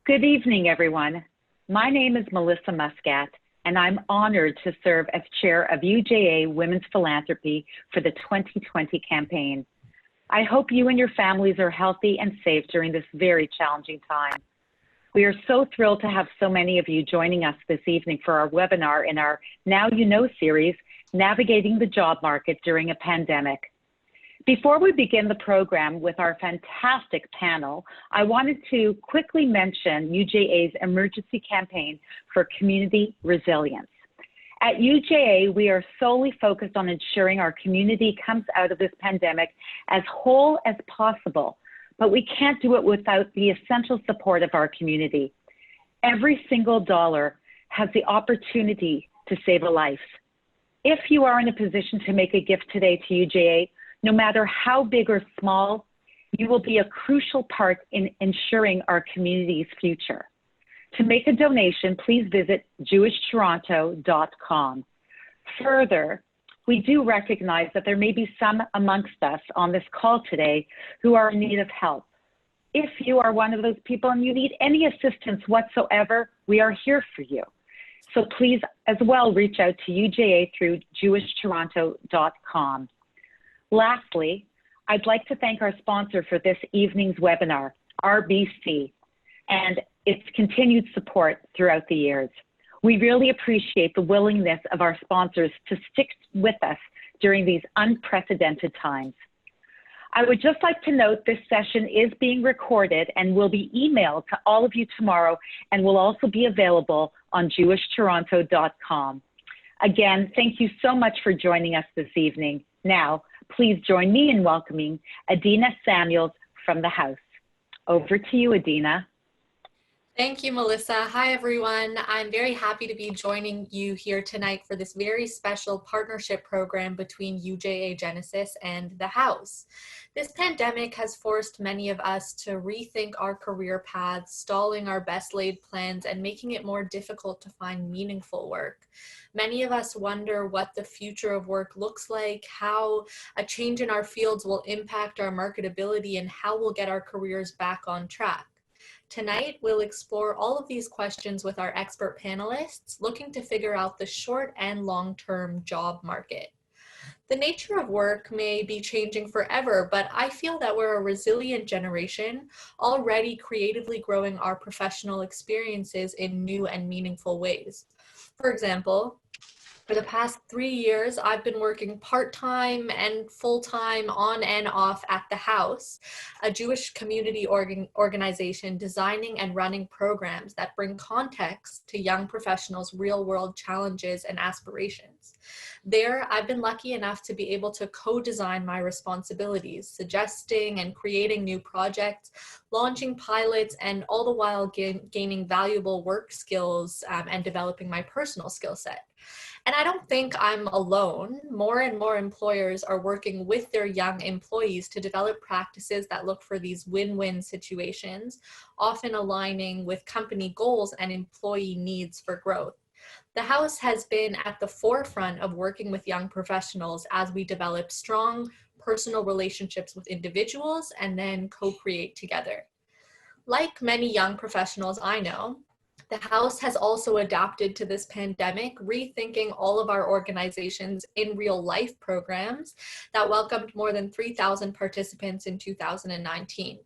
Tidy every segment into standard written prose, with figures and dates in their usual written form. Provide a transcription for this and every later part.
Good evening, everyone. My name is Melissa Muskat, and I'm honored to serve as chair of UJA Women's Philanthropy for the 2020 campaign. I hope you and your families are healthy and safe during this very challenging time. We are so thrilled to have so many of you joining us this evening for our webinar in our Now You Know series, Navigating the Job Market During a Pandemic. Before we begin the program with our fantastic panel, I wanted to quickly mention UJA's emergency campaign for community resilience. At UJA, we are solely focused on ensuring our community comes out of this pandemic as whole as possible, but we can't do it without the essential support of our community. Every single dollar has the opportunity to save a life. If you are in a position to make a gift today to UJA, no matter how big or small, you will be a crucial part in ensuring our community's future. To make a donation, please visit jewishtoronto.com. Further, we do recognize that there may be some amongst us on this call today who are in need of help. If you are one of those people and you need any assistance whatsoever, we are here for you. So please as well reach out to UJA through jewishtoronto.com. Lastly, I'd like to thank our sponsor for this evening's webinar, RBC, and its continued support throughout the years. We really appreciate the willingness of our sponsors to stick with us during these unprecedented times. I would just like to note this session is being recorded and will be emailed to all of you tomorrow and will also be available on jewishtoronto.com. Again, thank you so much for joining us this evening. Now, please join me in welcoming Adina Samuels from the House. Over to you, Adina. Thank you, Melissa. Hi, everyone. I'm very happy to be joining you here tonight for this very special partnership program between UJA Genesis and the House. This pandemic has forced many of us to rethink our career paths, stalling our best laid plans and making it more difficult to find meaningful work. Many of us wonder what the future of work looks like, how a change in our fields will impact our marketability, and how we'll get our careers back on track. Tonight, we'll explore all of these questions with our expert panelists, looking to figure out the short and long-term job market. The nature of work may be changing forever, but I feel that we're a resilient generation, already creatively growing our professional experiences in new and meaningful ways. For example, for the past 3 years, I've been working part-time and full-time on and off at the House, a Jewish community organization designing and running programs that bring context to young professionals' real-world challenges and aspirations. There, I've been lucky enough to be able to co-design my responsibilities, suggesting and creating new projects, launching pilots, and all the while gaining valuable work skills and developing my personal skill set. And I don't think I'm alone. More and more employers are working with their young employees to develop practices that look for these win-win situations, often aligning with company goals and employee needs for growth. The House has been at the forefront of working with young professionals as we develop strong personal relationships with individuals and then co-create together. Like many young professionals I know, the House has also adapted to this pandemic, rethinking all of our organizations in real life programs that welcomed more than 3,000 participants in 2019.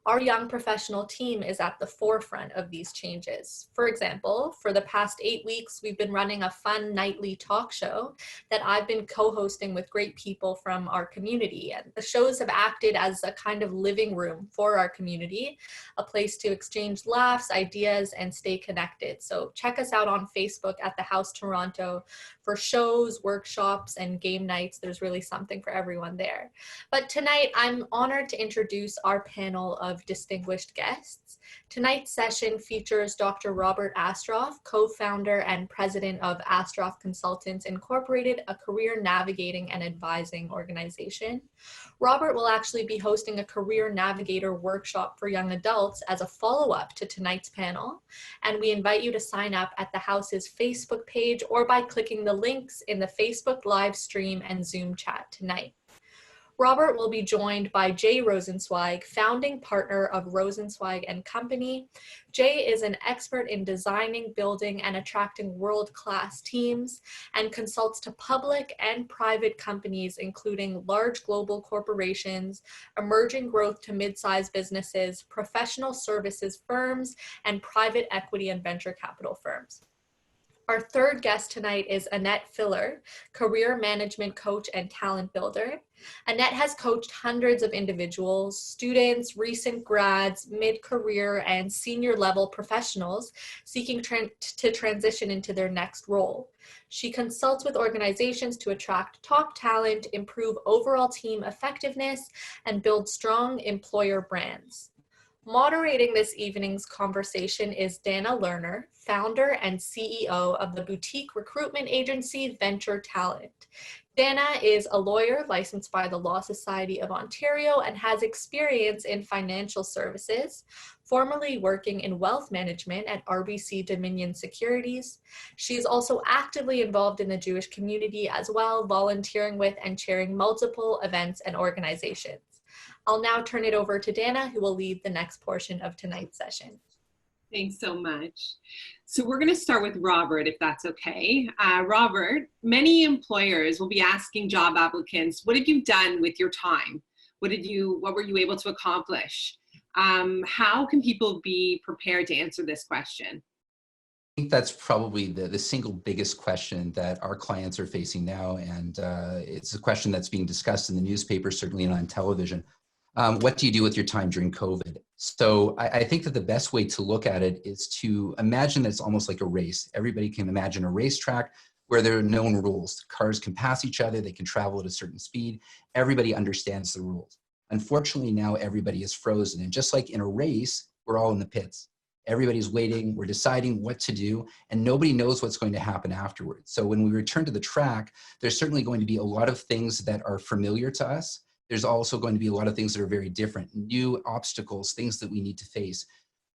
Our young professional team is at the forefront of these changes. For example, for the past 8 weeks, we've been running a fun nightly talk show that I've been co-hosting with great people from our community. And the shows have acted as a kind of living room for our community, a place to exchange laughs, ideas, and stay connected. So check us out on Facebook at the House Toronto for shows, workshops, and game nights. There's really something for everyone there. But tonight, I'm honored to introduce our panel of distinguished guests. Tonight's session features Dr. Robert Astroff, co-founder and president of Astroff Consultants Incorporated, a career navigating and advising organization. Robert will actually be hosting a career navigator workshop for young adults as a follow-up to tonight's panel, and we invite you to sign up at the House's Facebook page or by clicking the links in the Facebook live stream and Zoom chat tonight. Robert will be joined by Jay Rosenzweig, founding partner of Rosenzweig and Company. Jay is an expert in designing, building, and attracting world-class teams and consults to public and private companies, including large global corporations, emerging growth to mid-sized businesses, professional services firms, and private equity and venture capital firms. Our third guest tonight is Annette Filler, career management coach and talent builder. Annette has coached hundreds of individuals, students, recent grads, mid-career, and senior level professionals seeking to transition into their next role. She consults with organizations to attract top talent, improve overall team effectiveness, and build strong employer brands. Moderating this evening's conversation is Dana Lerner, founder and CEO of the boutique recruitment agency Venture Talent. Dana is a lawyer licensed by the Law Society of Ontario and has experience in financial services, formerly working in wealth management at RBC Dominion Securities. She is also actively involved in the Jewish community as well, volunteering with and chairing multiple events and organizations. I'll now turn it over to Dana, who will lead the next portion of tonight's session. Thanks so much. So we're going to start with Robert, if that's okay. Robert, many employers will be asking job applicants, what have you done with your time? What were you able to accomplish? How can people be prepared to answer this question? I think that's probably the single biggest question that our clients are facing now. And it's a question that's being discussed in the newspaper, certainly and on television. What do you do with your time during COVID? So I think that the best way to look at it is to imagine that it's almost like a race. Everybody can imagine a racetrack where there are known rules. Cars can pass each other, they can travel at a certain speed. Everybody understands the rules. Unfortunately, now everybody is frozen. And just like in a race, we're all in the pits. Everybody's waiting, we're deciding what to do, and nobody knows what's going to happen afterwards. So when we return to the track, there's certainly going to be a lot of things that are familiar to us. There's also going to be a lot of things that are very different, new obstacles, things that we need to face.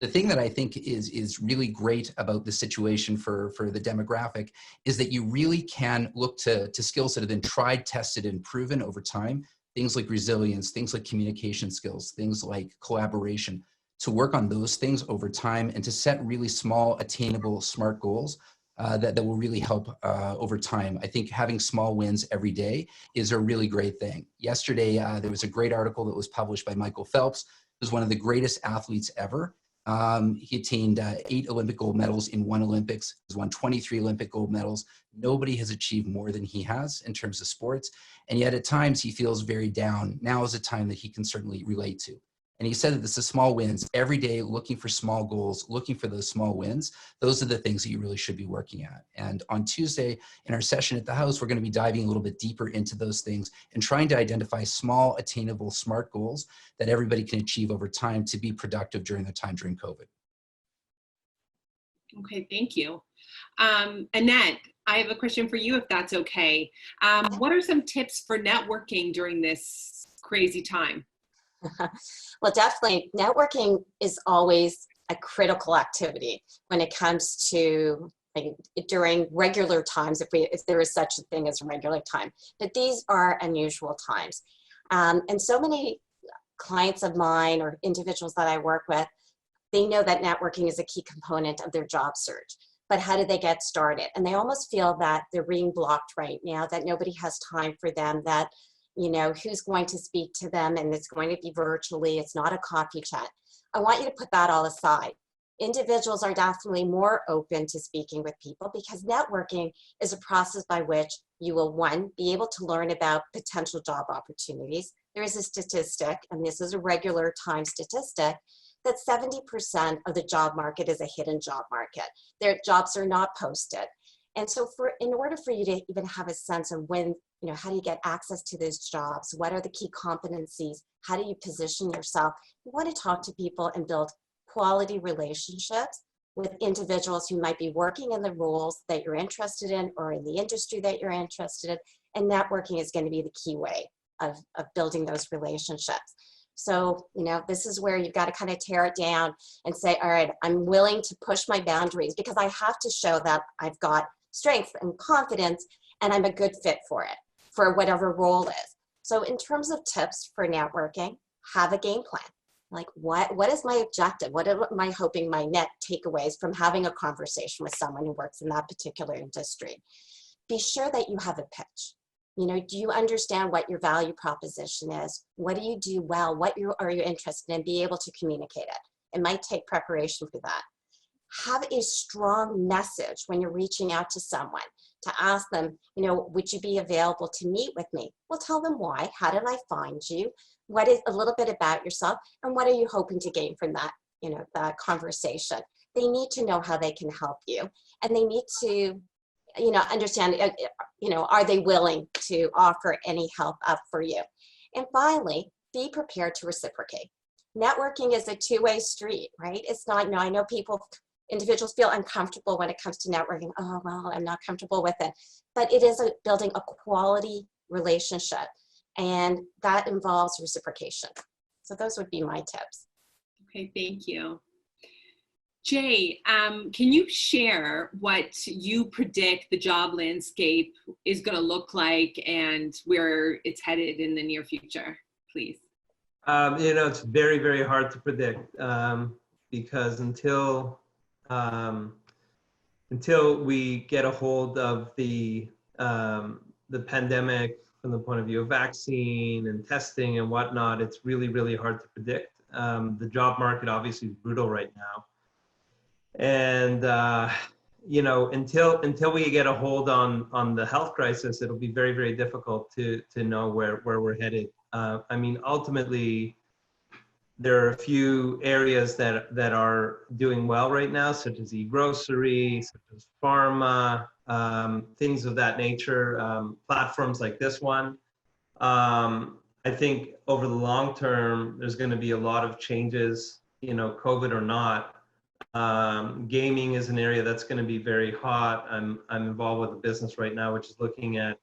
The thing that I think is really great about the situation for the demographic is that you really can look to skills that have been tried, tested, and proven over time. Things like resilience, things like communication skills, things like collaboration, to work on those things over time and to set really small, attainable, smart goals that will really help over time. I think having small wins every day is a really great thing. Yesterday, there was a great article that was published by Michael Phelps, who's one of the greatest athletes ever. He attained 8 Olympic gold medals in 1 Olympics. He's won 23 Olympic gold medals. Nobody has achieved more than he has in terms of sports. And yet at times he feels very down. Now is a time that he can certainly relate to. And he said that this is small wins every day, looking for small goals, looking for those small wins. Those are the things that you really should be working at. And on Tuesday in our session at the house, we're going to be diving a little bit deeper into those things and trying to identify small, attainable, smart goals that everybody can achieve over time to be productive during the time during COVID. Okay, thank you. Annette, I have a question for you, if that's okay. What are some tips for networking during this crazy time? Well, definitely networking is always a critical activity when it comes to during regular times, if there is such a thing as a regular time. But these are unusual times. And so many clients of mine or individuals that I work with, they know that networking is a key component of their job search. But how do they get started? And they almost feel that they're being blocked right now, that nobody has time for them, that who's going to speak to them, and it's going to be virtually, it's not a coffee chat. I want you to put that all aside. Individuals are definitely more open to speaking with people because networking is a process by which you will, one, be able to learn about potential job opportunities. There is a statistic, and this is a regular time statistic, that 70% of the job market is a hidden job market. Their jobs are not posted. And so in order for you to even have a sense of when, how do you get access to those jobs? What are the key competencies? How do you position yourself? You want to talk to people and build quality relationships with individuals who might be working in the roles that you're interested in or in the industry that you're interested in. And networking is going to be the key way of building those relationships. So, this is where you've got to kind of tear it down and say, all right, I'm willing to push my boundaries because I have to show that I've got strength and confidence and I'm a good fit for it, for whatever role is. So in terms of tips for networking, have a game plan. Like what is my objective? What am I hoping my net takeaways from having a conversation with someone who works in that particular industry? Be sure that you have a pitch. You know, do you understand what your value proposition is? What do you do well? What are you interested in? Be able to communicate it. It might take preparation for that. Have a strong message when you're reaching out to someone to ask them, you know, would you be available to meet with me? Well, tell them why. How did I find you? What is a little bit about yourself, and what are you hoping to gain from that, you know, that conversation? They need to know how they can help you, and they need to, you know, understand, you know, are they willing to offer any help up for you? And finally, be prepared to reciprocate. Networking is a two-way street, right? It's not, you know, I know individuals feel uncomfortable when it comes to networking. Oh, well, I'm not comfortable with it. But it is building a quality relationship, and that involves reciprocation. So those would be my tips. Okay, thank you. Jay, can you share what you predict the job landscape is going to look like and where it's headed in the near future, please? You know, it's very, very hard to predict because until we get a hold of the pandemic from the point of view of vaccine and testing and whatnot, it's really, really hard to predict. The job market obviously is brutal right now. And, you know, until we get a hold on the health crisis, it'll be very, very difficult to know where we're headed. I mean, ultimately, there are a few areas that are doing well right now, such as e-grocery, such as pharma, things of that nature, platforms like this one. I think over the long term, there's going to be a lot of changes, you know, COVID or not. Gaming is an area that's going to be very hot. I'm involved with a business right now, which is looking at,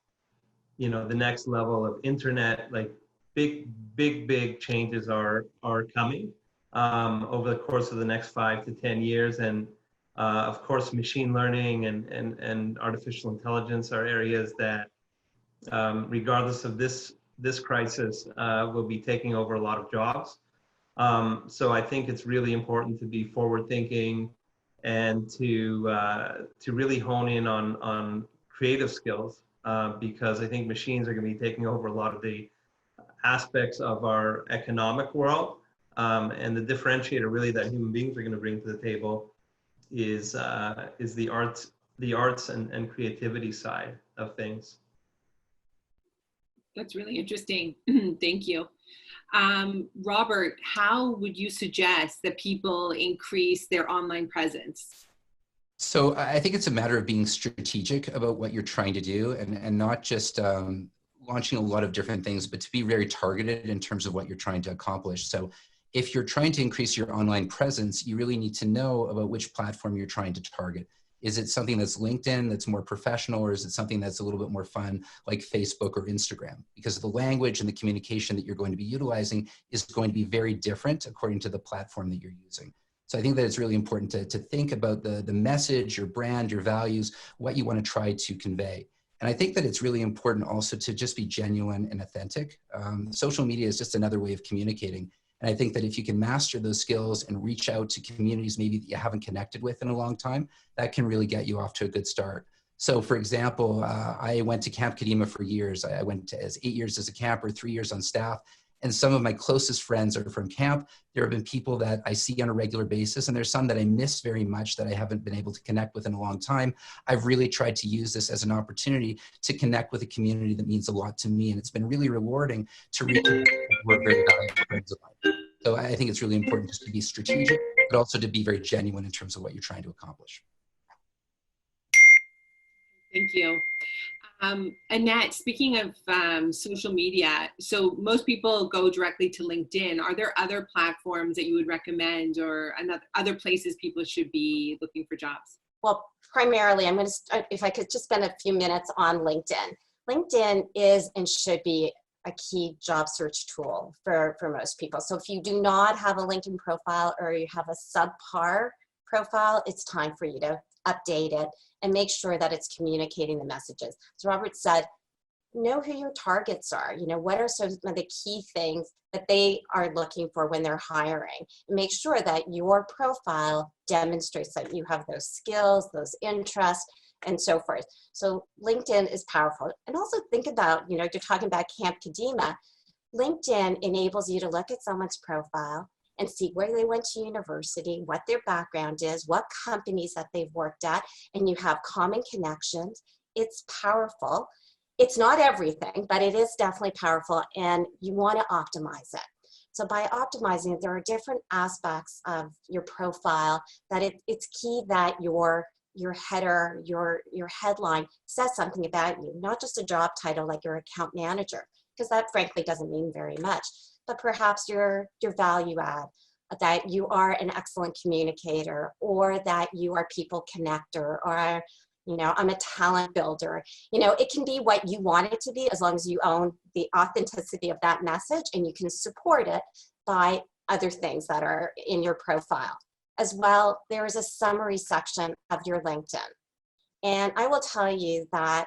you know, the next level of internet. Like big changes are coming over the course of the next 5 to 10 years. And of course, machine learning and artificial intelligence are areas that, regardless of this crisis, will be taking over a lot of jobs. So I think it's really important to be forward-thinking and to really hone in on creative skills, because I think machines are going to be taking over a lot of the aspects of our economic world, and the differentiator really that human beings are going to bring to the table is the arts and creativity side of things. That's really interesting. Thank you. Robert, how would you suggest that people increase their online presence? So I think it's a matter of being strategic about what you're trying to do, and not just launching a lot of different things, but to be very targeted in terms of what you're trying to accomplish. So if you're trying to increase your online presence, you really need to know about which platform you're trying to target. Is it something that's LinkedIn, that's more professional, or is it something that's a little bit more fun, like Facebook or Instagram? Because the language and the communication that you're going to be utilizing is going to be very different according to the platform that you're using. So I think that it's really important to think about the message, your brand, your values, what you want to try to convey. And I think that it's really important also to just be genuine and authentic. Social media is just another way of communicating. And I think that if you can master those skills and reach out to communities maybe that you haven't connected with in a long time, that can really get you off to a good start. So for example, I went to Camp Kadima for years. I went as 8 years as a camper, 3 years on staff. And some of my closest friends are from camp. There have been people that I see on a regular basis, and there's some that I miss very much that I haven't been able to connect with in a long time. I've really tried to use this as an opportunity to connect with a community that means a lot to me. And it's been really rewarding to reach out to people who are very valuable friends of mine. So I think it's really important just to be strategic, but also to be very genuine in terms of what you're trying to accomplish. Thank you. Annette, speaking of social media, so most people go directly to LinkedIn. Are there other platforms that you would recommend, or other places people should be looking for jobs? Well, primarily, I'm going to start, if I could just spend a few minutes on LinkedIn. LinkedIn is and should be a key job search tool for most people. So if you do not have a LinkedIn profile, or you have a subpar profile, it's time for you to update it and make sure that it's communicating the messages. As Robert said, know who your targets are. You know, what are some of the key things that they are looking for when they're hiring? Make sure that your profile demonstrates that you have those skills, those interests, and so forth. So LinkedIn is powerful. And also think about, you know, you're talking about Camp Kadima. LinkedIn enables you to look at someone's profile and see where they went to university, what their background is, what companies that they've worked at, and you have common connections. It's powerful. It's not everything, but it is definitely powerful, and you want to optimize it. So by optimizing it, there are different aspects of your profile that it's key that your header, your headline says something about you, not just a job title like your account manager, because that frankly doesn't mean very much, but perhaps your value add, that you are an excellent communicator, or that you are people connector, or, you know, I'm a talent builder. You know, it can be what you want it to be as long as you own the authenticity of that message and you can support it by other things that are in your profile. As well, there is a summary section of your LinkedIn. And I will tell you that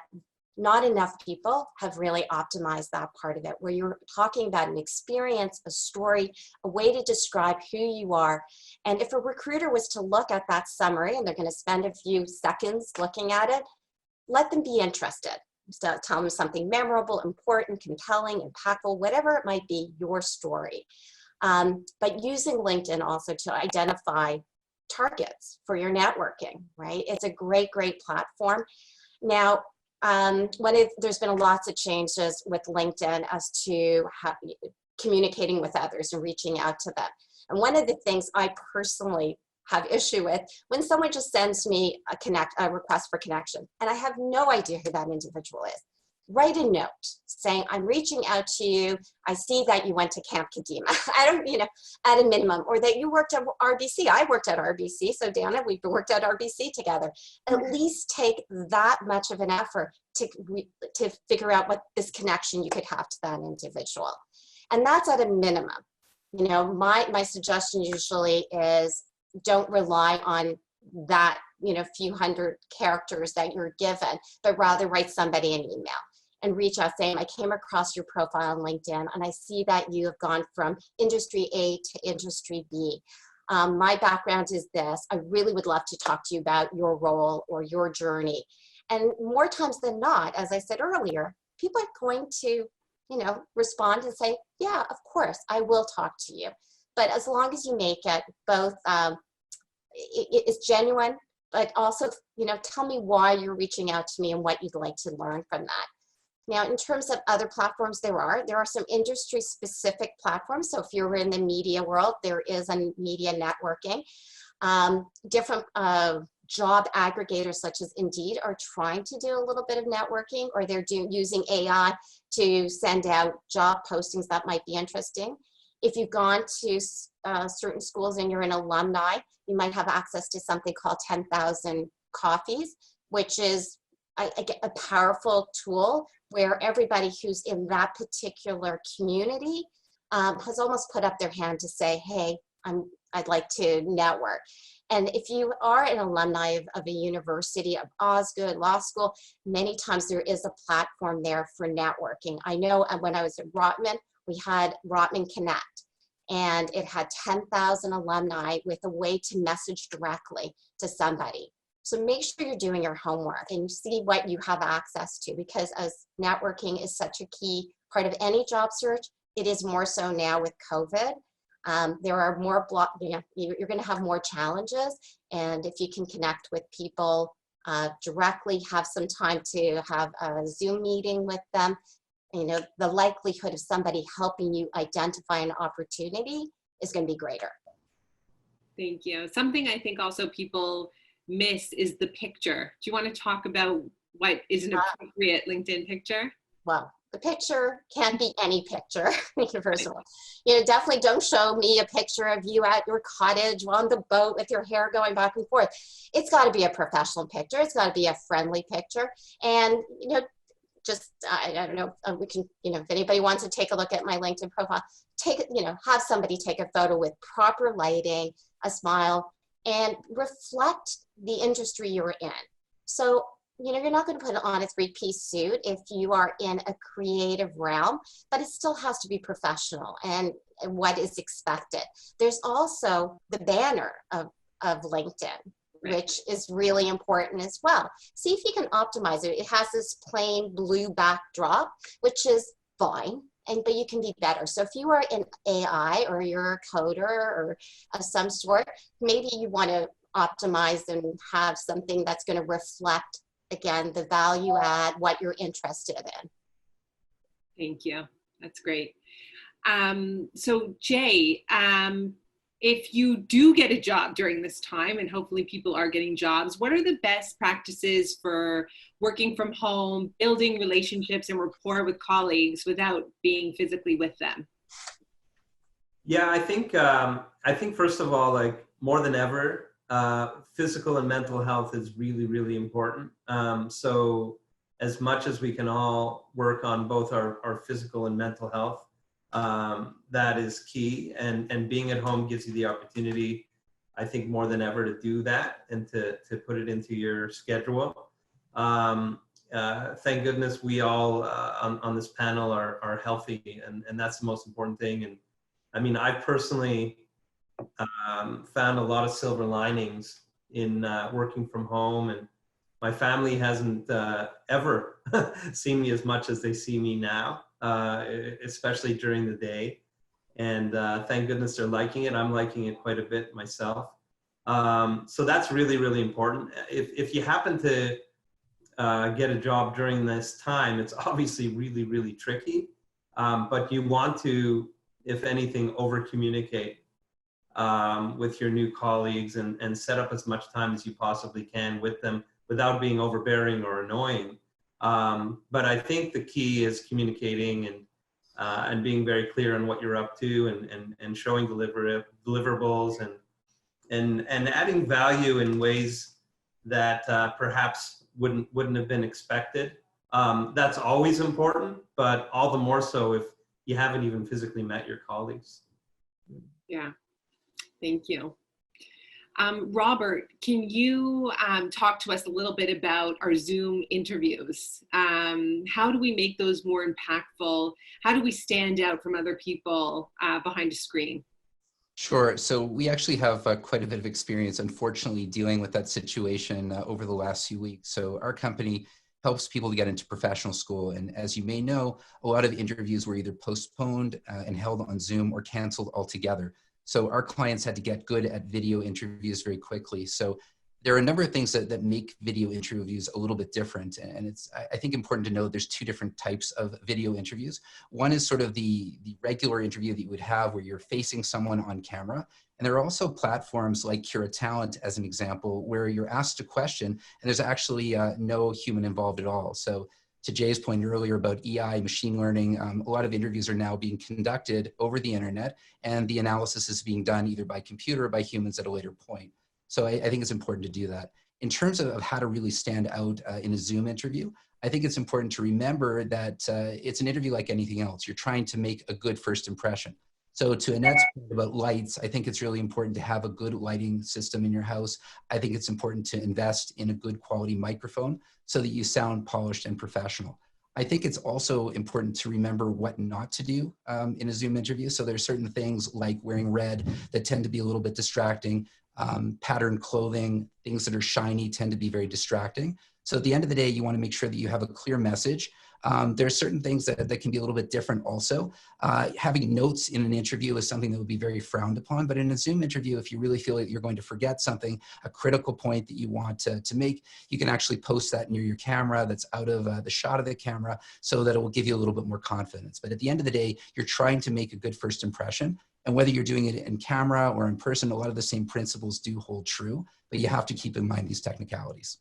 not enough people have really optimized that part of it, where you're talking about an experience, a story, a way to describe who you are. And if a recruiter was to look at that summary and they're going to spend a few seconds looking at it, let them be interested. So tell them something memorable, important, compelling, impactful, whatever it might be, your story. But using LinkedIn also to identify targets for your networking, right? It's a great, great platform. Now, there's been lots of changes with LinkedIn as to how, communicating with others and reaching out to them. And one of the things I personally have issue with, when someone just sends me a request for connection, and I have no idea who that individual is, write a note saying, I'm reaching out to you. I see that you went to Camp Kadima. I don't, you know, at a minimum, or that you worked at RBC. I worked at RBC. So Dana, we've worked at RBC together. At least take that much of an effort to figure out what this connection you could have to that individual. And that's at a minimum. You know, my suggestion usually is don't rely on that, you know, few hundred characters that you're given, but rather write somebody an email and reach out saying, I came across your profile on LinkedIn and I see that you have gone from industry A to industry B. My background is this. I really would love to talk to you about your role or your journey. And more times than not, as I said earlier, people are going to, you know, respond and say, yeah, of course, I will talk to you. But as long as you make it both, it's genuine, but also, you know, tell me why you're reaching out to me and what you'd like to learn from that. Now, in terms of other platforms, there are some industry specific platforms. So if you're in the media world, there is a media networking. Different job aggregators such as Indeed are trying to do a little bit of networking, or they're using AI to send out job postings that might be interesting. If you've gone to certain schools and you're an alumni, you might have access to something called 10,000 Coffees, which is a powerful tool where everybody who's in that particular community has almost put up their hand to say, hey, I'd like to network. And if you are an alumni of a university, of Osgood Law School, many times there is a platform there for networking. I know when I was at Rotman, we had Rotman Connect, and it had 10,000 alumni with a way to message directly to somebody. So make sure you're doing your homework and you see what you have access to, because as networking is such a key part of any job search, it is more so now with COVID. There are more you're going to have more challenges, and if you can connect with people directly, have some time to have a Zoom meeting with them, you know, the likelihood of somebody helping you identify an opportunity is going to be greater. Thank you. Something I think also people miss is the picture. Do you want to talk about what is an appropriate LinkedIn picture? Well, the picture can't be any picture, first of all. You know, definitely don't show me a picture of you at your cottage on the boat with your hair going back and forth. It's got to be a professional picture. It's got to be a friendly picture. And, you know, just, I don't know, we can, you know, if anybody wants to take a look at my LinkedIn profile, have somebody take a photo with proper lighting, a smile, and reflect the industry you're in. So you know, you're not going to put on a three-piece suit if you are in a creative realm, but it still has to be professional and what is expected. There's also the banner of LinkedIn, which is really important as well. See if you can optimize it. It has this plain blue backdrop, which is fine, but you can be better. So if you are in AI or you're a coder or of some sort, maybe you want to optimize and have something that's going to reflect, again, the value add, what you're interested in. Thank you. That's great. So Jay, if you do get a job during this time, and hopefully people are getting jobs, what are the best practices for working from home, building relationships and rapport with colleagues without being physically with them? Yeah, I think first of all, like more than ever, physical and mental health is really, really important. So as much as we can all work on both our physical and mental health, that is key, and being at home gives you the opportunity, I think, more than ever to do that and to put it into your schedule. Thank goodness we all on this panel are healthy, and that's the most important thing. And I mean, I personally found a lot of silver linings in working from home, and my family hasn't ever seen me as much as they see me now. Especially during the day, and thank goodness they're liking it. I'm liking it quite a bit myself. So that's really, really important. If you happen to get a job during this time, it's obviously really, really tricky, but you want to, if anything, over communicate with your new colleagues and set up as much time as you possibly can with them without being overbearing or annoying. But I think the key is communicating and being very clear on what you're up to and showing deliverables and adding value in ways that perhaps wouldn't have been expected. That's always important, but all the more so if you haven't even physically met your colleagues. Yeah, thank you. Robert, can you talk to us a little bit about our Zoom interviews? How do we make those more impactful? How do we stand out from other people behind a screen? Sure. So we actually have quite a bit of experience, unfortunately, dealing with that situation over the last few weeks. So our company helps people to get into professional school. And as you may know, a lot of interviews were either postponed and held on Zoom or canceled altogether. So our clients had to get good at video interviews very quickly. So there are a number of things that make video interviews a little bit different. And it's, I think, important to know there's two different types of video interviews. One is sort of the regular interview that you would have where you're facing someone on camera. And there are also platforms like Cura Talent, as an example, where you're asked a question and there's actually no human involved at all. So to Jay's point earlier about EI, machine learning, a lot of interviews are now being conducted over the internet, and the analysis is being done either by computer or by humans at a later point. So I think it's important to do that. In terms of how to really stand out in a Zoom interview, I think it's important to remember that it's an interview like anything else. You're trying to make a good first impression. So to Annette's point about lights, I think it's really important to have a good lighting system in your house. I think it's important to invest in a good quality microphone so that you sound polished and professional. I think it's also important to remember what not to do in a Zoom interview. So there's certain things like wearing red that tend to be a little bit distracting. Patterned clothing, things that are shiny tend to be very distracting. So at the end of the day, you want to make sure that you have a clear message. There are certain things that can be a little bit different also. Having notes in an interview is something that would be very frowned upon, but in a Zoom interview, if you really feel that you're going to forget something, a critical point that you want to make, you can actually post that near your camera that's out of the shot of the camera so that it will give you a little bit more confidence. But at the end of the day, you're trying to make a good first impression. And whether you're doing it in camera or in person, a lot of the same principles do hold true, but you have to keep in mind these technicalities.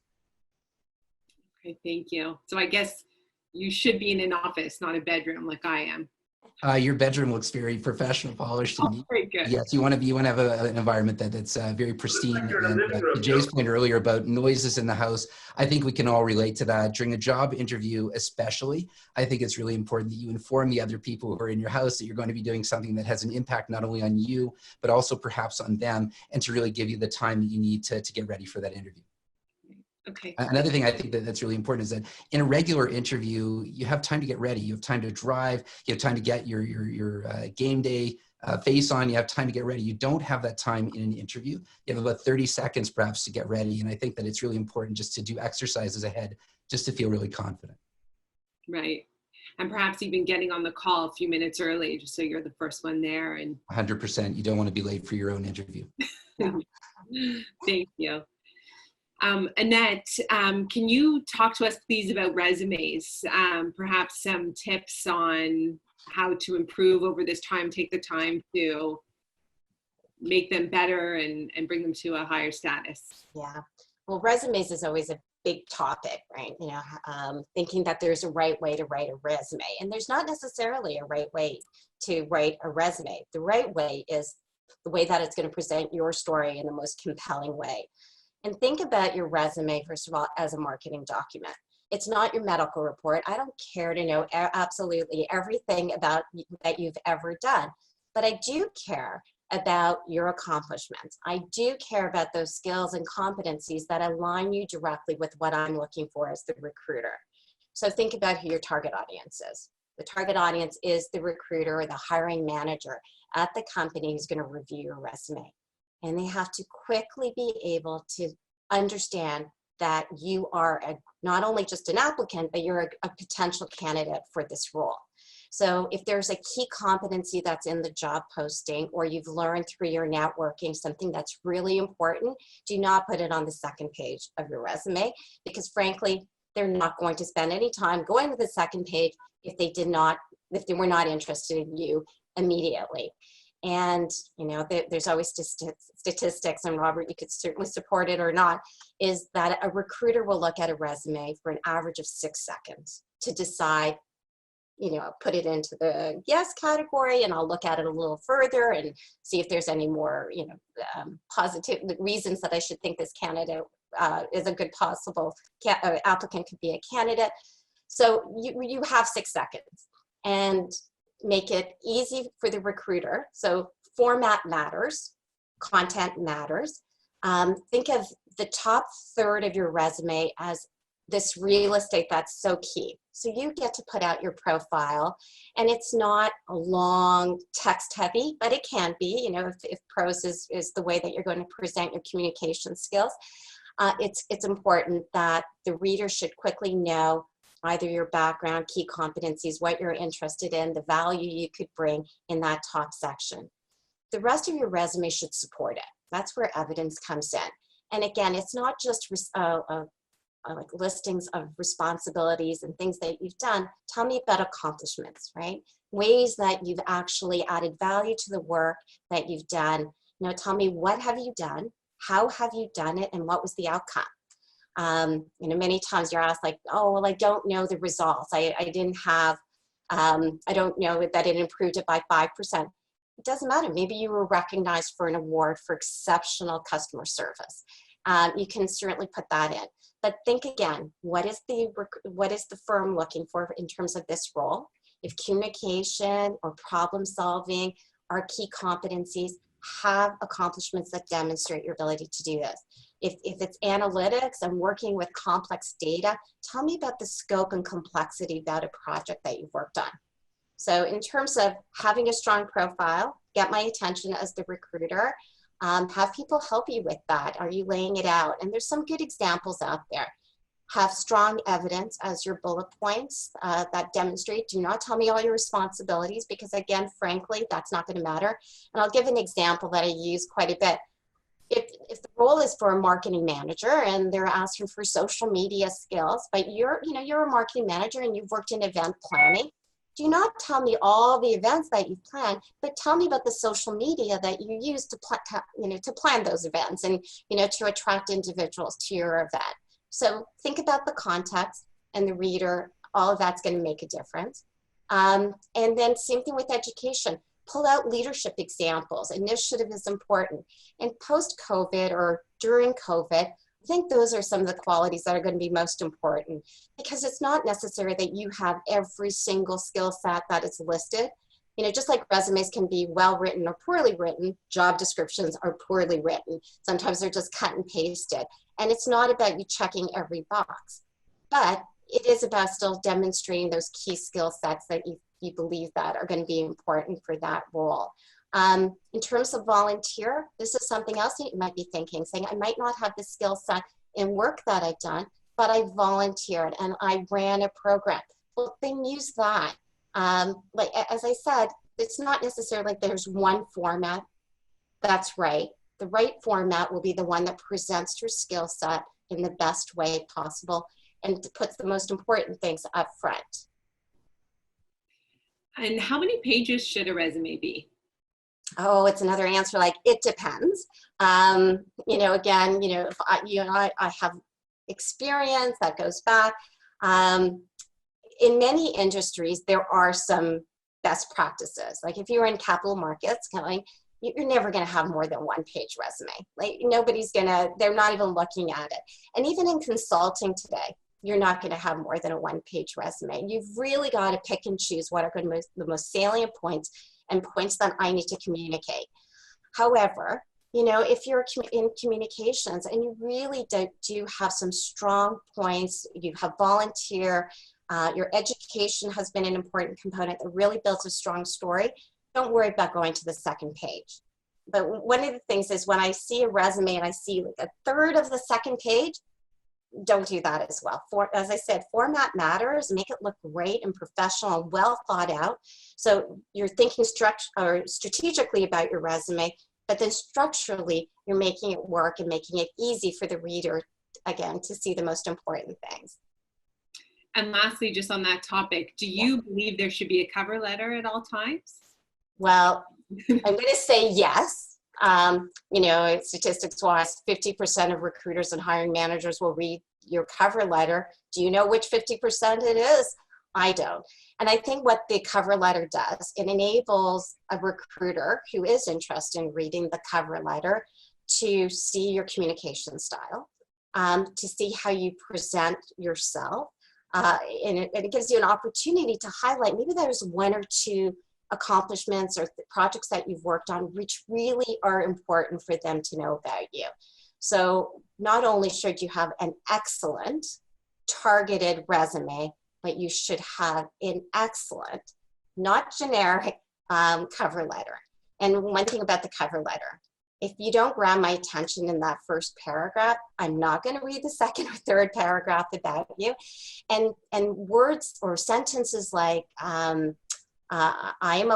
Okay, thank you. So I guess you should be in an office, not a bedroom like I am. Your bedroom looks very professional, polished. And neat. Very good. Yes, you want to have an environment that's very pristine. And to Jay's point earlier about noises in the house, I think we can all relate to that. During a job interview especially, I think it's really important that you inform the other people who are in your house that you're going to be doing something that has an impact not only on you, but also perhaps on them, and to really give you the time that you need to get ready for that interview. Okay. Another thing I think that's really important is that in a regular interview, you have time to get ready. You have time to drive. You have time to get your game day face on. You have time to get ready. You don't have that time in an interview. You have about 30 seconds perhaps to get ready. And I think that it's really important just to do exercises ahead, just to feel really confident. Right. And perhaps even getting on the call a few minutes early, just so you're the first one there. And 100%. You don't want to be late for your own interview. Thank you. Annette, can you talk to us please about resumes? Perhaps some tips on how to improve over this time, take the time to make them better and bring them to a higher status. Yeah. Well, resumes is always a big topic, right? You know, thinking that there's a right way to write a resume, and there's not necessarily a right way to write a resume. The right way is the way that it's going to present your story in the most compelling way. And think about your resume, first of all, as a marketing document. It's not your medical report. I don't care to know absolutely everything about that you've ever done, but I do care about your accomplishments. I do care about those skills and competencies that align you directly with what I'm looking for as the recruiter. So think about who your target audience is. The target audience is the recruiter or the hiring manager at the company who's going to review your resume. And they have to quickly be able to understand that you are not only just an applicant, but you're a potential candidate for this role. So if there's a key competency that's in the job posting, or you've learned through your networking something that's really important, do not put it on the second page of your resume, because frankly, they're not going to spend any time going to the second page if they were not interested in you immediately. And, you know, there's always statistics, and Robert, you could certainly support it or not, is that a recruiter will look at a resume for an average of 6 seconds to decide, you know, put it into the yes category, and I'll look at it a little further and see if there's any more, you know, positive reasons that I should think this candidate is a good possible applicant could be a candidate. So you have 6 seconds, and make it easy for the recruiter. So format matters, content matters. Think of the top third of your resume as this real estate that's so key. So you get to put out your profile, and it's not a long text heavy, but it can be, you know, if prose is the way that you're going to present your communication skills. It's important that the reader should quickly know either your background, key competencies, what you're interested in, the value you could bring in that top section. The rest of your resume should support it. That's where evidence comes in. And again, it's not just like listings of responsibilities and things that you've done. Tell me about accomplishments, right? Ways that you've actually added value to the work that you've done. You know, tell me, what have you done? How have you done it? And what was the outcome? You know, many times you're asked like, oh, well, I don't know the results. I don't know that it improved it by 5%. It doesn't matter. Maybe you were recognized for an award for exceptional customer service. You can certainly put that in. But think again, what is the firm looking for in terms of this role? If communication or problem solving are key competencies, have accomplishments that demonstrate your ability to do this. If it's analytics and working with complex data, tell me about the scope and complexity about a project that you've worked on. So in terms of having a strong profile, get my attention as the recruiter, have people help you with that. Are you laying it out? And there's some good examples out there. Have strong evidence as your bullet points that demonstrate. Do not tell me all your responsibilities, because again, frankly, that's not going to matter. And I'll give an example that I use quite a bit. If the role is for a marketing manager and they're asking for social media skills, but you're a marketing manager and you've worked in event planning, do not tell me all the events that you've planned, but tell me about the social media that you use to plan those events and, you know, to attract individuals to your event. So think about the context and the reader. All of that's going to make a difference. And then same thing with education. Pull out leadership examples. Initiative is important. And post-COVID or during COVID, I think those are some of the qualities that are going to be most important, because it's not necessary that you have every single skill set that is listed, You know, just like resumes can be well written or poorly written, job descriptions are poorly written. Sometimes they're just cut and pasted. And it's not about you checking every box, but it is about still demonstrating those key skill sets that you believe that are going to be important for that role. In terms of volunteer, this is something else that you might be thinking, saying, I might not have the skill set in work that I've done, but I volunteered and I ran a program. Well, then use that. Like, as I said, it's not necessarily like there's one format that's right. The right format will be the one that presents your skill set in the best way possible and puts the most important things up front. And how many pages should a resume be? Oh, it's another answer, like, it depends. You know, again, you know, if I have experience that goes back. In many industries, there are some best practices. Like if you're in capital markets, you're never going to have more than one page resume. Like they're not even looking at it. And even in consulting today, you're not going to have more than a one-page resume. You've really got to pick and choose what are going to be the most salient points and points that I need to communicate. However, you know, if you're in communications and you really do have some strong points, you have volunteer, your education has been an important component that really builds a strong story, don't worry about going to the second page. But one of the things is when I see a resume and I see like a third of the second page, don't do that as well. As I said, format matters. Make it look great and professional and well thought out. So you're thinking strategically about your resume, but then structurally, you're making it work and making it easy for the reader, again, to see the most important things. And lastly, just on that topic, do you believe there should be a cover letter at all times? Well, I'm going to say yes. You know, statistics-wise, 50% of recruiters and hiring managers will read your cover letter. Do you know which 50% it is? I don't. And I think what the cover letter does, it enables a recruiter who is interested in reading the cover letter to see your communication style, to see how you present yourself. And it gives you an opportunity to highlight, maybe there's one or two accomplishments or projects that you've worked on which really are important for them to know about you. So not only should you have an excellent targeted resume, but you should have an excellent, not generic, cover letter. And one thing about the cover letter, if you don't grab my attention in that first paragraph, I'm not going to read the second or third paragraph about you. And words or sentences like, I am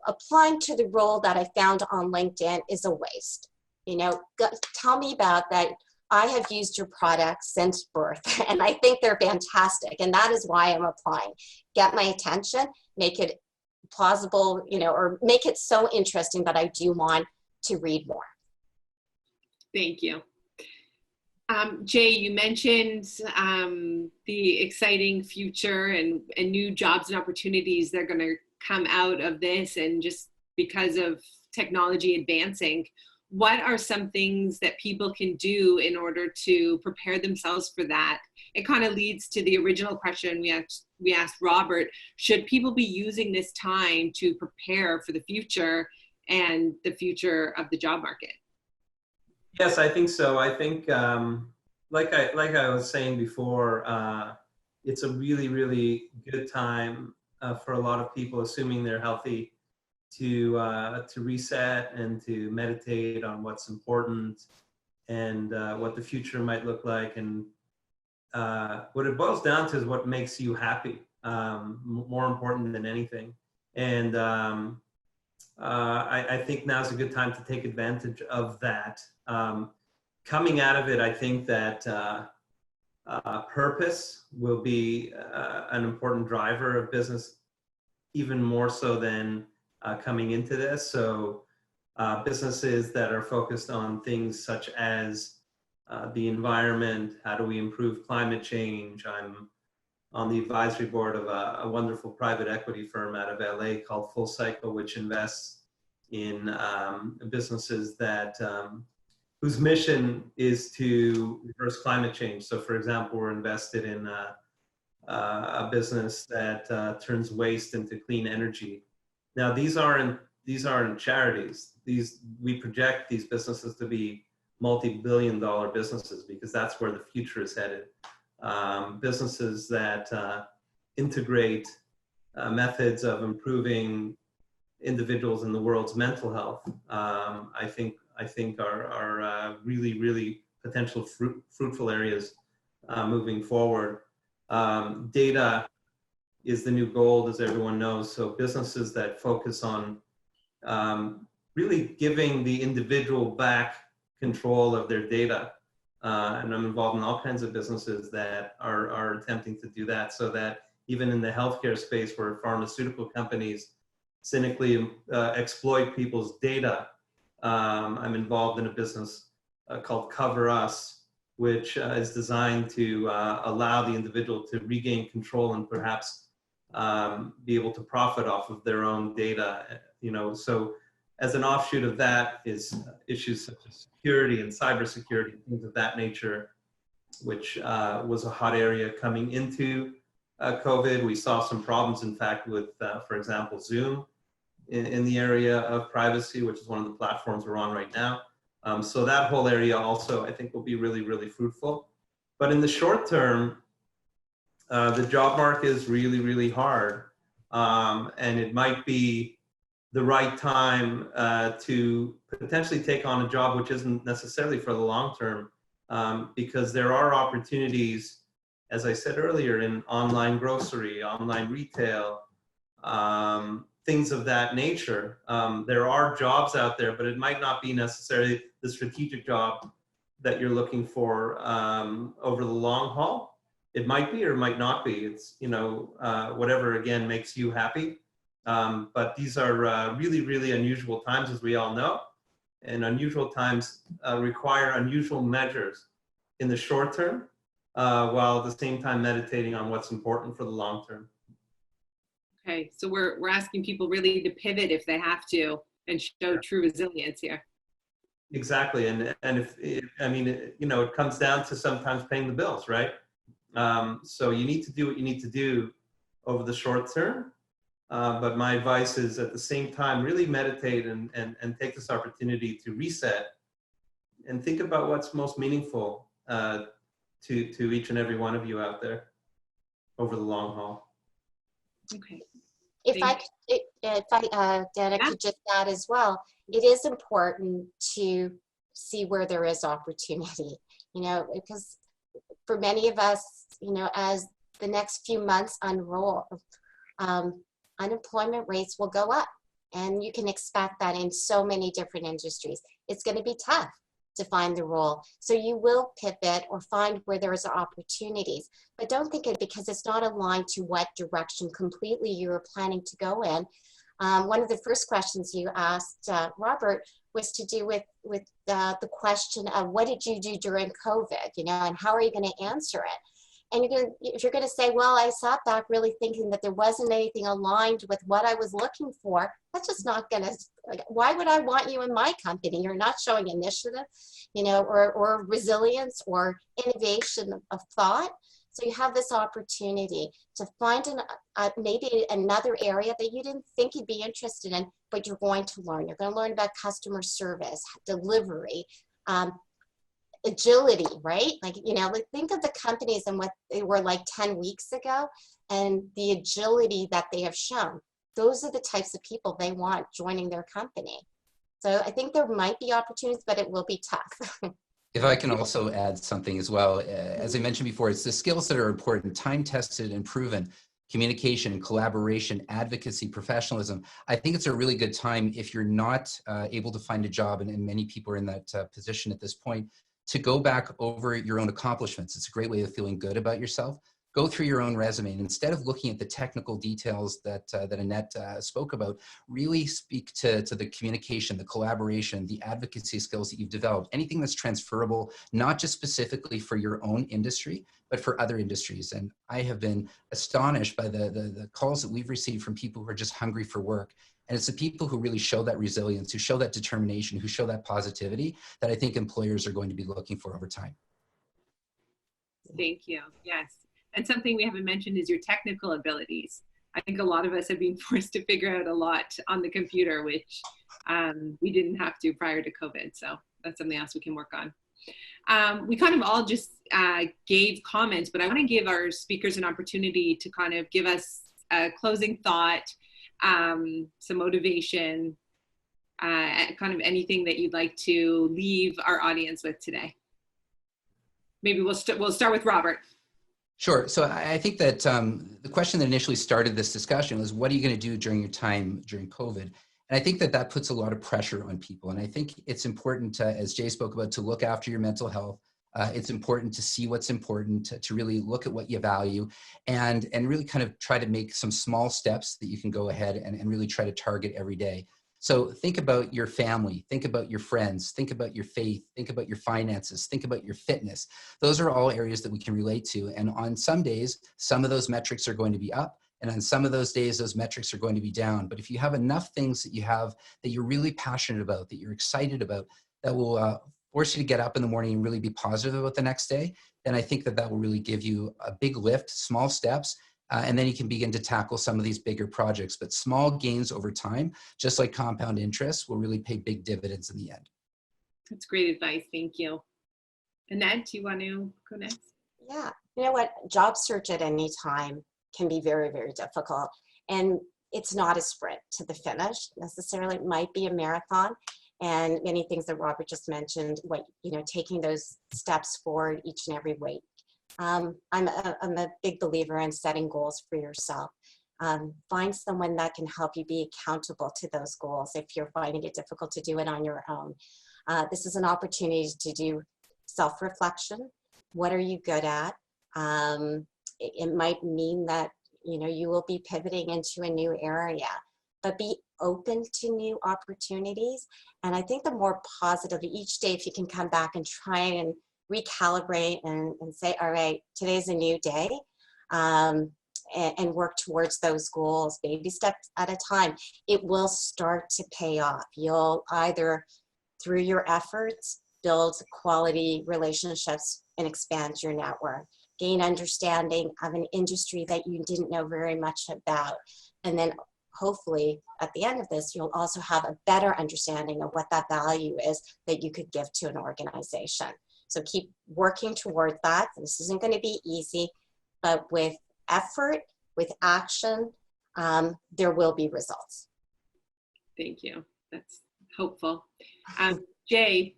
applying to the role that I found on LinkedIn is a waste. You know, tell me about that. I have used your products since birth, and I think they're fantastic, and that is why I'm applying. Get my attention, make it plausible, you know, or make it so interesting that I do want to read more. Thank you. Jay, you mentioned the exciting future and new jobs and opportunities that are going to come out of this, and just because of technology advancing. What are some things that people can do in order to prepare themselves for that? It kind of leads to the original question we asked Robert. Should people be using this time to prepare for the future and the future of the job market? Yes, I think so. I think, like I was saying before, it's a really, really good time for a lot of people, assuming they're healthy, to reset and to meditate on what's important and what the future might look like. And what it boils down to is what makes you happy, more important than anything. And I think now's a good time to take advantage of that. Coming out of it, I think that purpose will be an important driver of business, even more so than coming into this. So businesses that are focused on things such as the environment, how do we improve climate change? I'm on the advisory board of a wonderful private equity firm out of LA called Full Cycle, which invests in businesses that whose mission is to reverse climate change. So for example, we're invested in a business that turns waste into clean energy. Now, these aren't charities. We project these businesses to be multi-billion-dollar businesses because that's where the future is headed. Businesses that integrate methods of improving individuals in the world's mental health, I think are really, really potential fruitful areas moving forward. Data is the new gold, as everyone knows. So businesses that focus on really giving the individual back control of their data. And I'm involved in all kinds of businesses that are attempting to do that, so that even in the healthcare space where pharmaceutical companies cynically exploit people's data, I'm involved in a business called Cover Us, which is designed to allow the individual to regain control and perhaps be able to profit off of their own data. So as an offshoot of that is issues such as security and cybersecurity, things of that nature, which was a hot area coming into COVID. We saw some problems, in fact, with, for example, Zoom in the area of privacy, which is one of the platforms we're on right now. So that whole area also, I think, will be really, really fruitful. But in the short term, the job market is really, really hard. And it might be the right time to potentially take on a job which isn't necessarily for the long term, because there are opportunities, as I said earlier, in online grocery, online retail, things of that nature. There are jobs out there, but it might not be necessarily the strategic job that you're looking for over the long haul. It might be or it might not be. It's, whatever, again, makes you happy. But these are really, really unusual times, as we all know. And unusual times require unusual measures in the short term, while at the same time meditating on what's important for the long term. Okay, so we're asking people really to pivot if they have to and show true resilience here. Exactly, and if it comes down to sometimes paying the bills, right? So you need to do what you need to do over the short term. But my advice is, at the same time, really meditate and take this opportunity to reset and think about what's most meaningful to each and every one of you out there over the long haul. Okay. If I Dana, could just add as well, it is important to see where there is opportunity, because for many of us, as the next few months unroll, unemployment rates will go up, and you can expect that in so many different industries. It's going to be tough to find the role. So you will pivot or find where there is opportunities, but don't think it because it's not aligned to what direction completely you're planning to go in. One of the first questions you asked, Robert, was to do with the question of what did you do during COVID, and how are you going to answer it? And if you're going to say, well, I sat back really thinking that there wasn't anything aligned with what I was looking for, that's just not going to, why would I want you in my company? You're not showing initiative, or resilience or innovation of thought. So you have this opportunity to find maybe another area that you didn't think you'd be interested in, but you're going to learn. You're going to learn about customer service, delivery, agility, right? Think of the companies and what they were like 10 weeks ago and the agility that they have shown. Those are the types of people they want joining their company. So I think there might be opportunities, but it will be tough. If I can also add something as well, as I mentioned before, it's the skills that are important, time-tested and proven: communication, collaboration, advocacy, professionalism. I think it's a really good time, if you're not able to find a job, and many people are in that position at this point, to go back over your own accomplishments. It's a great way of feeling good about yourself. Go through your own resume, and instead of looking at the technical details that Annette spoke about, really speak to the communication, the collaboration, the advocacy skills that you've developed, anything that's transferable, not just specifically for your own industry, but for other industries. And I have been astonished by the calls that we've received from people who are just hungry for work. And it's the people who really show that resilience, who show that determination, who show that positivity, that I think employers are going to be looking for over time. Thank you. Yes. And something we haven't mentioned is your technical abilities. I think a lot of us have been forced to figure out a lot on the computer, which we didn't have to prior to COVID. So that's something else we can work on. We kind of all just gave comments, but I want to give our speakers an opportunity to kind of give us a closing thought, some motivation, kind of anything that you'd like to leave our audience with today. Maybe we'll start with Robert. Sure. So I think that the question that initially started this discussion was, what are you going to do during your time during COVID? And I think that that puts a lot of pressure on people. And I think it's important, as Jay spoke about, to look after your mental health. It's important to see what's important, to really look at what you value, and really kind of try to make some small steps that you can go ahead and really try to target every day. So think about your family, think about your friends, think about your faith, think about your finances, think about your fitness. Those are all areas that we can relate to. And on some days, some of those metrics are going to be up. And on some of those days, those metrics are going to be down. But if you have enough things that you have that you're really passionate about, that you're excited about, that will force you to get up in the morning and really be positive about the next day, then I think that that will really give you a big lift, small steps, and then you can begin to tackle some of these bigger projects. But small gains over time, just like compound interest, will really pay big dividends in the end. That's great advice. Thank you. Annette, do you want to go next? Yeah, you know what? Job search at any time can be very, very difficult. And it's not a sprint to the finish necessarily. It might be a marathon. And many things that Robert just mentioned, taking those steps forward each and every week. I'm a big believer in setting goals for yourself. Find someone that can help you be accountable to those goals if you're finding it difficult to do it on your own. This is an opportunity to do self-reflection. What are you good at? It might mean that you will be pivoting into a new area, but be open to new opportunities. And I think the more positive each day, if you can come back and try and recalibrate and say, all right, today's a new day, and work towards those goals, baby steps at a time, it will start to pay off. You'll either, through your efforts, build quality relationships and expand your network, gain understanding of an industry that you didn't know very much about, and then hopefully at the end of this, you'll also have a better understanding of what that value is that you could give to an organization. So keep working toward that. This isn't going to be easy, but with effort, with action, there will be results. Thank you. That's hopeful. Jay.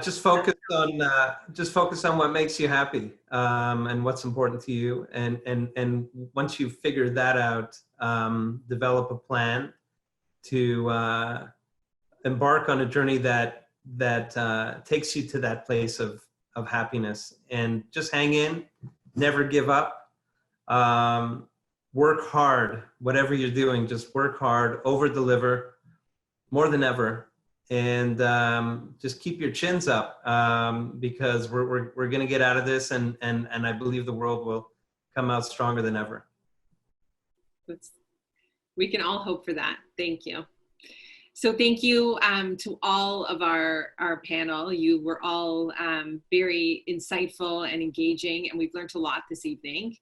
Just focus on what makes you happy, and what's important to you. And once you've figured that out, develop a plan to embark on a journey that takes you to that place of happiness. And just hang in, never give up, work hard, whatever you're doing, just work hard, over deliver more than ever. And just keep your chins up, because we're going to get out of this, and I believe the world will come out stronger than ever. We can all hope for that. Thank you. So thank you to all of our panel. You were all very insightful and engaging, and we've learned a lot this evening.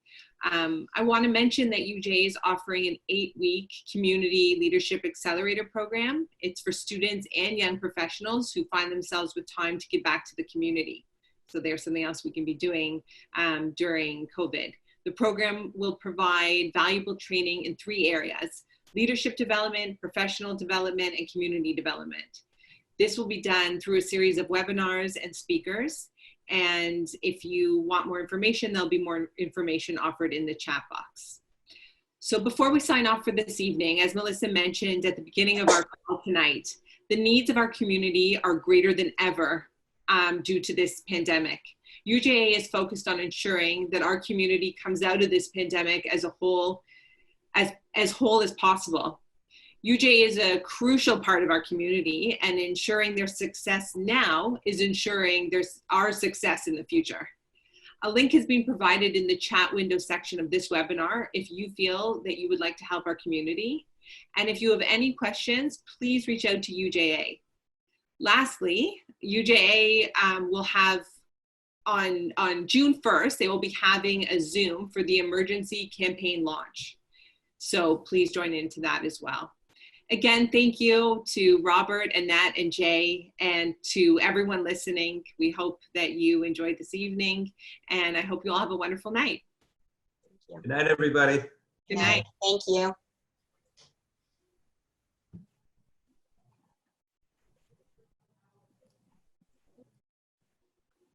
I want to mention that UJ is offering an 8-week community leadership accelerator program. It's for students and young professionals who find themselves with time to give back to the community. So there's something else we can be doing during COVID. The program will provide valuable training in 3 areas: leadership development, professional development, and community development. This will be done through a series of webinars and speakers. And if you want more information, there'll be more information offered in the chat box. So before we sign off for this evening, as Melissa mentioned at the beginning of our call tonight, the needs of our community are greater than ever due to this pandemic. UJA is focused on ensuring that our community comes out of this pandemic as whole as possible. UJA is a crucial part of our community, and ensuring their success now is ensuring our success in the future. A link has been provided in the chat window section of this webinar if you feel that you would like to help our community. And if you have any questions, please reach out to UJA. Lastly, UJA will have on June 1st, they will be having a Zoom for the emergency campaign launch. So please join into that as well. Again, thank you to Robert, Annette, and Jay, and to everyone listening. We hope that you enjoyed this evening, and I hope you all have a wonderful night. Good night, everybody. Good night. Thank you.